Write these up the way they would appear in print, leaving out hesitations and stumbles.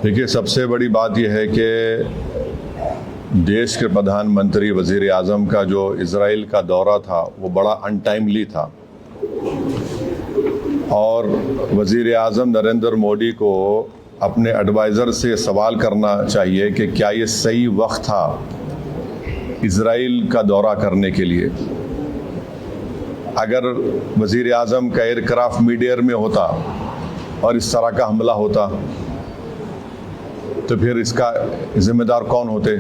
देखिए, सबसे बड़ी बात यह है कि देश के प्रधानमंत्री वज़ीर आज़म का जो इज़राइल का दौरा था वो बड़ा अनटाइमली था और वज़ीर आज़म नरेंद्र मोदी को अपने एडवाइज़र से सवाल करना चाहिए कि क्या ये सही वक्त था इज़राइल का दौरा करने के लिए। अगर वज़ीर आज़म का एयरक्राफ्ट मिड एयर में होता और इस तरह का हमला होता तो फिर इसका जिम्मेदार कौन होते।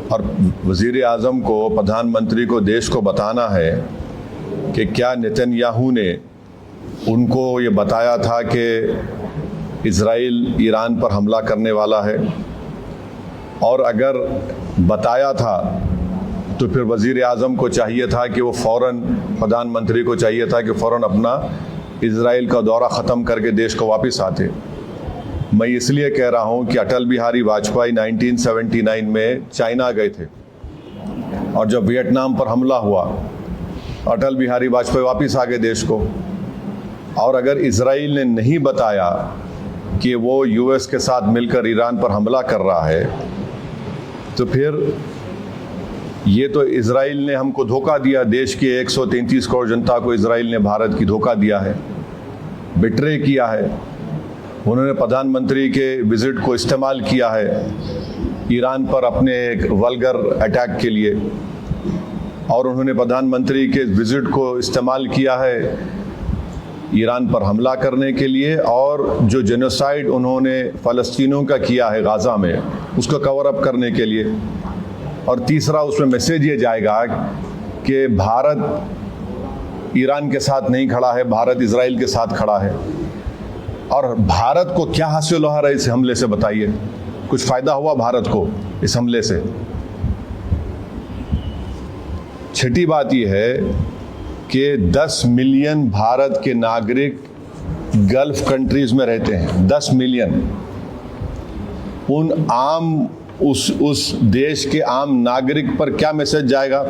और वज़ीर आज़म को, प्रधानमंत्री को देश को बताना है कि क्या नेतन्याहू ने उनको ये बताया था कि इज़राइल ईरान पर हमला करने वाला है, और अगर बताया था तो फिर वज़ीर आज़म को चाहिए था कि वो फ़ौरन, प्रधानमंत्री को चाहिए था कि फ़ौरन अपना इज़राइल का दौरा ख़त्म करके देश को वापस आते। मैं इसलिए कह रहा हूं कि अटल बिहारी वाजपेयी 1979 में चाइना गए थे और जब वियतनाम पर हमला हुआ अटल बिहारी वाजपेयी वापस आ गए देश को। और अगर इज़राइल ने नहीं बताया कि वो यूएस के साथ मिलकर ईरान पर हमला कर रहा है तो फिर ये तो इज़राइल ने हमको धोखा दिया। देश के 133 करोड़ जनता को इज़राइल ने भारत की धोखा दिया है, बिट्रे किया है। उन्होंने प्रधानमंत्री के विजिट को इस्तेमाल किया है ईरान पर अपने एक वल्गर अटैक के लिए, और उन्होंने प्रधानमंत्री के विजिट को इस्तेमाल किया है ईरान पर हमला करने के लिए, और जो जेनोसाइड उन्होंने फ़लस्तीनियों का किया है गाज़ा में उसको कवर अप करने के लिए। और तीसरा, उसमें मैसेज ये जाएगा कि भारत ईरान के साथ नहीं खड़ा है, भारत इज़राइल के साथ खड़ा है। और भारत को क्या हासिल हो रहा है इस हमले से, बताइए। कुछ फ़ायदा हुआ भारत को इस हमले से? छठी बात यह है कि 10 मिलियन भारत के नागरिक गल्फ कंट्रीज़ में रहते हैं, 10 मिलियन। उस देश के आम नागरिक पर क्या मैसेज जाएगा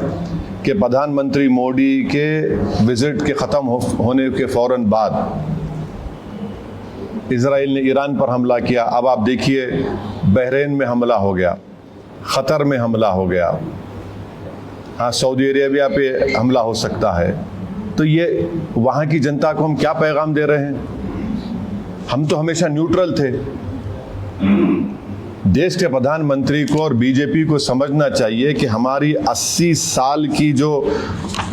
कि प्रधानमंत्री मोदी के विजिट के ख़त्म होने के फ़ौरन बाद इज़राइल ने ईरान पर हमला किया। अब आप देखिए, बहरीन में हमला हो गया, क़तर में हमला हो गया, हाँ, सऊदी अरेबिया पे हमला हो सकता है। तो ये वहाँ की जनता को हम क्या पैगाम दे रहे हैं? हम तो हमेशा न्यूट्रल थे। देश के प्रधानमंत्री को और बीजेपी को समझना चाहिए कि हमारी 80 साल की जो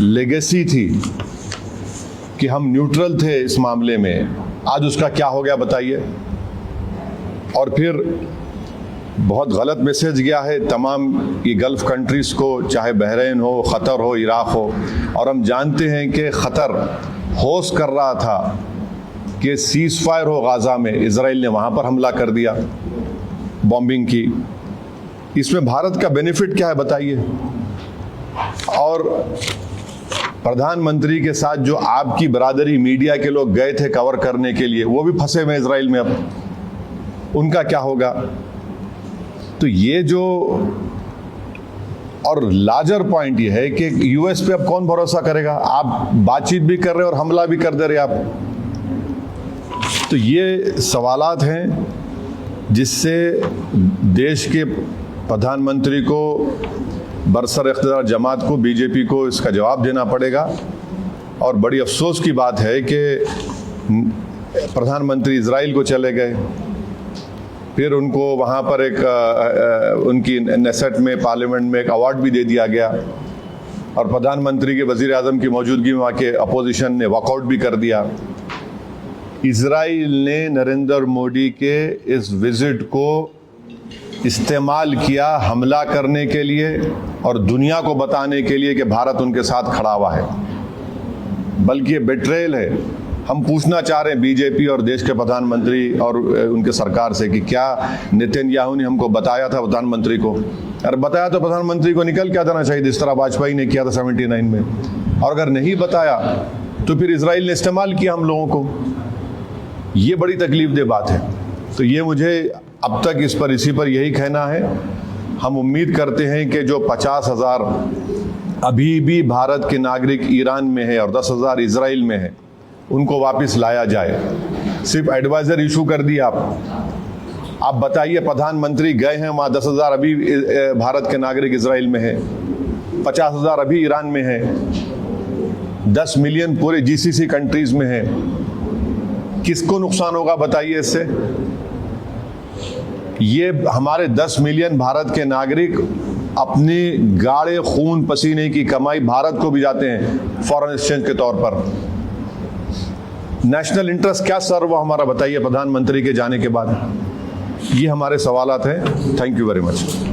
लेगेसी थी कि हम न्यूट्रल थे इस मामले में, आज उसका क्या हो गया बताइए। और फिर बहुत गलत मैसेज गया है तमाम ये गल्फ़ कंट्रीज़ को, चाहे बहरीन हो, क़तर हो, इराक़ हो। और हम जानते हैं कि क़तर होस्ट कर रहा था कि सीज़ फायर हो गाज़ा में, इज़राइल ने वहाँ पर हमला कर दिया, बॉम्बिंग की। इसमें भारत का बेनिफिट क्या है बताइए। और प्रधानमंत्री के साथ जो आपकी बरादरी मीडिया के लोग गए थे कवर करने के लिए, वो भी फंसे हुए इज़राइल में, अब उनका क्या होगा? तो ये जो, और लार्जर पॉइंट ये है कि यूएस पे अब कौन भरोसा करेगा? आप बातचीत भी कर रहे हैं और हमला भी कर दे रहे आप। तो ये सवालात हैं जिससे देश के प्रधानमंत्री को, बरसर इख्तियार जमात को, बीजेपी को इसका जवाब देना पड़ेगा। और बड़ी अफसोस की बात है कि प्रधानमंत्री इज़राइल को चले गए, फिर उनको वहाँ पर उनकी नेसेट में, पार्लियामेंट में एक अवार्ड भी दे दिया गया, और प्रधानमंत्री के वज़ीर आज़म की मौजूदगी में वहाँ के अपोजिशन ने वॉकआउट भी कर दिया। इज़राइल ने नरेंद्र मोदी के इस विजिट को इस्तेमाल किया हमला करने के लिए और दुनिया को बताने के लिए कि भारत उनके साथ खड़ा हुआ है, बल्कि ये बेट्रेयल है। हम पूछना चाह रहे हैं बीजेपी और देश के प्रधानमंत्री और उनके सरकार से कि क्या नेतन्याहू ने हमको बताया था प्रधानमंत्री को? अगर बताया तो प्रधानमंत्री को निकल के आ जाना चाहिए, जिस तरह वाजपेयी ने किया था 79 में। और अगर नहीं बताया तो फिर इज़राइल ने इस्तेमाल किया हम लोगों को। ये बड़ी तकलीफ दह बात है। तो ये मुझे अब तक इसी पर यही कहना है। हम उम्मीद करते हैं कि जो 50,000 अभी भी भारत के नागरिक ईरान में है और 10,000 इज़राइल में है, उनको वापस लाया जाए। सिर्फ एडवाइजर इशू कर दिया आप बताइए, प्रधानमंत्री गए हैं वहाँ, 10,000 अभी भारत के नागरिक इजराइल में है, 50,000 अभी ईरान में है, 10 मिलियन पूरे जीसीसी कंट्रीज में है। किसको नुकसान होगा बताइए इससे? ये हमारे 10 मिलियन भारत के नागरिक अपनी गाढ़े खून पसीने की कमाई भारत को भी जाते हैं फॉरेन एक्सचेंज के तौर पर। नेशनल इंटरेस्ट क्या सर्व हुआ हमारा बताइए प्रधानमंत्री के जाने के बाद? ये हमारे सवालात हैं। Thank you very much.